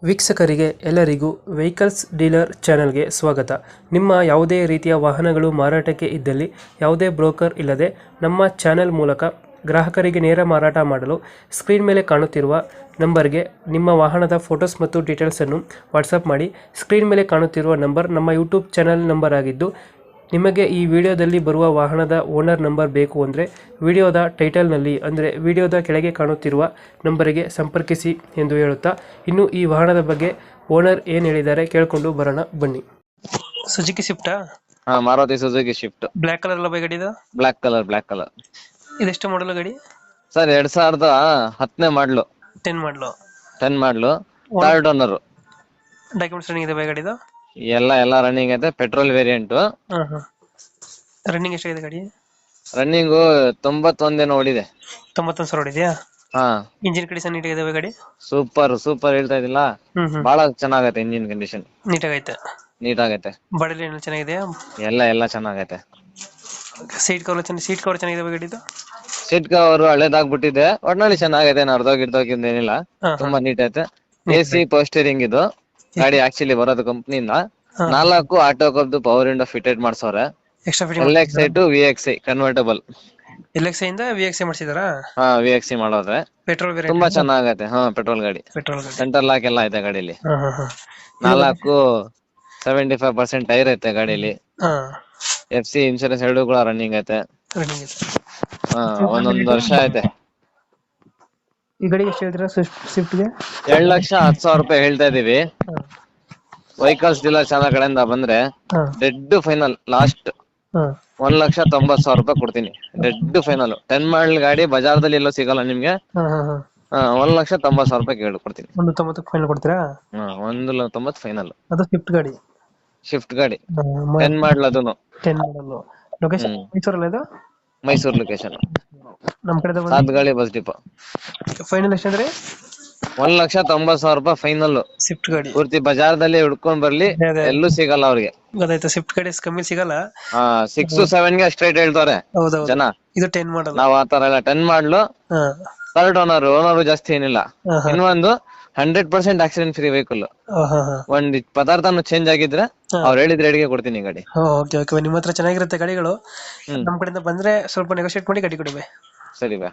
ವೀಕ್ಷಕರಿಗೆ ಎಲ್ಲರಿಗೂ vehicles dealer ಚಾನೆಲ್ಗೆ ಸ್ವಾಗತ. ನಿಮ್ಮ ಯಾವುದೇ ರೀತಿಯ ವಾಹನಗಳು ಮಾರಾಟಕ್ಕೆ ಇದ್ದಲ್ಲಿ ಯಾವುದೇ ಬ್ರೋಕರ್ ಇಲ್ಲದೆ ನಮ್ಮ ಚಾನೆಲ್ ಮೂಲಕ ಗ್ರಾಹಕರಿಗೆ ನೇರ ಮಾರಾಟ ಮಾಡಲು ಸ್ಕ್ರೀನ್ ಮೇಲೆ ಕಾಣುತ್ತಿರುವ ನಂಬರ್ಗೆ ನಿಮ್ಮ ವಾಹನದ ಫೋಟೋಸ್ ಮತ್ತು ಡೀಟೇಲ್ಸನ್ನು ವಾಟ್ಸಪ್ ಮಾಡಿ. ಸ್ಕ್ರೀನ್ ಮೇಲೆ ಕಾಣುತ್ತಿರುವ ನಂಬರ್ ನಮ್ಮ ಯೂಟ್ಯೂಬ್ ಚಾನೆಲ್ ನಂಬರ್ ಆಗಿದ್ದು, ನಿಮಗೆ ಈ ವಿಡಿಯೋದಲ್ಲಿ ಬರುವ ವಾಹನದ ಓನರ್ ನಂಬರ್ ಬೇಕು ಅಂದರೆ ವಿಡಿಯೋದ ಟೈಟಲ್ನಲ್ಲಿ ಅಂದರೆ ವಿಡಿಯೋದ ಕೆಳಗೆ ಕಾಣುತ್ತಿರುವ ನಂಬರಿಗೆ ಸಂಪರ್ಕಿಸಿ ಎಂದು ಹೇಳುತ್ತಾ, ಇನ್ನು ಈ ವಾಹನದ ಬಗ್ಗೆ ಓನರ್ ಏನು ಹೇಳಿದ್ದಾರೆ ಕೇಳಿಕೊಂಡು ಬರೋಣ ಬನ್ನಿ. ಸುಜುಕಿ ಸ್ವಿಫ್ಟಾ? ಹಾ, Maruti Suzuki Swift. Black colour ಎಲ್ಲ ಗಾಡಿ ಇದು? Black colour. ಇದೆಷ್ಟು ಮಾಡಲು ಗಾಡಿ? Sir 2010 model. 10 model, third owner. Documents running ಇದೆ ಗಾಡಿದು? ಎಲ್ಲ ರನ್ನಿಂಗ್ ಐತೆ. Petrol variant. ರನ್ನಿಂಗ್ ಎಷ್ಟಾಗಿದೆ ಗಾಡಿ? ರನ್ನಿಂಗು 91 ಓಡಿದೆ. 91,000 ಹೊಡಿದ್ಯಾ? ಹಾ, ಇಂಜಿನ್ ಕಂಡೀಷನ್ ನೀಟಾಗಿದೆ ಗಾಡಿ? ಸೂಪರ್ ಹೇಳ್ತಾ ಇದಿಲ್ಲ. ಬಹಳ ಚೆನ್ನಾಗೈತೆ. Engine condition ನೀಟಾಗೈತೆ. ನೀಟಾಗೈತೆ. ಬಾಡಿಲಿ ಏನು ಚೆನ್ನಾಗಿದೆಯಾ? ಎಲ್ಲ ಚೆನ್ನಾಗೈತೆ. ಸೀಟ್ ಕವರ್ ಚೆನ್ನಾಗಿದೆ ಗಾಡಿದು? ಸೀಟ್ ಕವರ್ ಹಳೇದಾಗ್ಬಿಟ್ಟಿದೆ. ಒಟ್ನಲ್ಲಿ ಚೆನ್ನಾಗೈತೆ. ಅರ್ಧೋಗಿರ್ದೋಗಿಂದ ಏನಿಲ್ಲ. ತುಂಬಾ ನೀಟ್ ಐತೆ. AC ಪವರ್ ಸ್ಟೀರಿಂಗ್ ಇದು ಗಾಡಿ. ಆಕ್ಚುಲಿ ಬರೋದು ಕಂಪ್ನಿಯಿಂದ 4 ಆಟೋ ಕಬ್ದು ಪವರ್ ವಿಂಡೋ ಫಿಟೆಡ್ ಮಾಡ್ಸವ್ರೆ. Extra fitting LXi to VXi convertible. LXi ಇಂದ VXi ಮಾಡಿಸಿದಾರಾ? ಹಾ, VXi ಮಾಡೋದ್ರೆ ಪೆಟ್ರೋಲ್ ವೇರಿಯಂಟ್ ತುಂಬಾ ಚೆನ್ನಾಗೈತೆ. ಹಾ, ಪೆಟ್ರೋಲ್ ಗಾಡಿ. ಸೆಂಟರ್ ಲಾಕ್ ಎಲ್ಲ ಐತೆ ಗಾಡಿಲಿ. 4 75% ಟೈರ್ ಐತೆ ಗಾಡಿಲಿ. FC ಇನ್ಶೂರೆನ್ಸ್ 2 ಕೂಡ ರನ್ನಿಂಗ್ ಐತೆ. ಹಾ, ಒಂದೊಂದು ವರ್ಷ ಐತೆ. ಈ ಗಾಡಿಗೆ ಎಷ್ಟು ಹೇಳ್ತೀರಾ ಸ್ವಿಫ್ಟ್ಗೆ? 2,10,000 ರೂಪಾಯಿ ಹೇಳ್ತಾ ಇದೀವಿ. ವೆಹಿಕಲ್ಸ್ ಡೀಲರ್ ಚಾನಲ್ ಕಡೆಯಿಂದ ಬಂದ್ರೆ ಡೆಡ್ ಫೈನಲ್ ಲಾಸ್ಟ್ 1,90,000 ರೂಪಾಯಿ ಕೊಡ್ತೀನಿ. Dead final. 10 ಮಾಡಲ್ ಗಾಡಿ ಬಜಾರ್ದಲ್ಲಿ ಎಲ್ಲೋ ಸಿಗಲ್ಲ ನಿಮ್ಗೆ. 1,90,000 ರೂಪಾಯಿ ಕೇಳ್ಕೊಡ್ತೀನಿ. 190 ಫೈನಲ್ ಕೊಡ್ತೀರಾ? 1,90 ಫೈನಲ್. ಅದು ಶಿಫ್ಟ್ ಗಾಡಿ 10 ಮಾಡಲ್. ಅದನ್ನು 10 ಮಾಡಲು. ಲೊಕೇಶನ್ ಮೈಸೂರಲ್ಲ ಇದು? ಮೈಸೂರು ಲೊಕೇಶನ್. ನಮ್ಮ ಕಡೆ ಸಾತ್ಗಾಳಿ ಬಸ್ ಡಿಪೋ. ಫೈನಲ್ ಎಷ್ಟಂದ್ರೆ? 1,90,000 ರೂಪಾಯಿ ಫೈನಲ್. ಸ್ವಿಫ್ಟ್ ಗಾಡಿ ಪೂರ್ತಿ ಬಜಾರ್ದಲ್ಲಿ ಹುಡ್ಕೊಂಡ್ ಬರ್ಲಿ, ಎಲ್ಲೂ ಸಿಗಲ್ಲ ಅವ್ರಿಗೆ. ಗೊತ್ತಾಯ್ತು. ಸ್ವಿಫ್ಟ್ ಗಾಡಿ ಕಮ್ಮಿ ಸಿಗಲ್ಲ. 6 to 7 ಗೆ ಸ್ಟ್ರೈಟ್ ಹೇಳ್ತಾರೆ ಜನ. ಇದು 10 ಮಾಡಲ್. ನಾವ್ ಆತರ ಎಲ್ಲ 10 ಮಾಡ್ಲು. ಥರ್ಡ್ ಓನರ್ ಜಾಸ್ತಿ ಏನಿಲ್ಲ. ಇನ್ನೊಂದು 100% ಆಕ್ಸಿಡೆಂಟ್ ಫ್ರೀ ವೆಹಿಕಲ್. ಒಂದ್ ಪದಾರ್ಥನು ಚೇಂಜ್ ಆಗಿದ್ರೆ ಅವ್ರು ಹೇಳಿದ ರೇಟ್ಗೆ ಕೊಡ್ತೀನಿ ಗಾಡಿ. ಓಕೆ. ನಿಮ್ಮ ಹತ್ರ ಚೆನ್ನಾಗಿರುತ್ತೆ ಗಾಡಿಗಳು. ನಮ್ ಕಡೆಯಿಂದ ಬಂದ್ರೆ ಸ್ವಲ್ಪ ನೆಗೋಶಿಯೇಟ್ ಮಾಡಿ ಗಾಡಿ ಕೊಡಿ. ಸರಿ ಬಾ.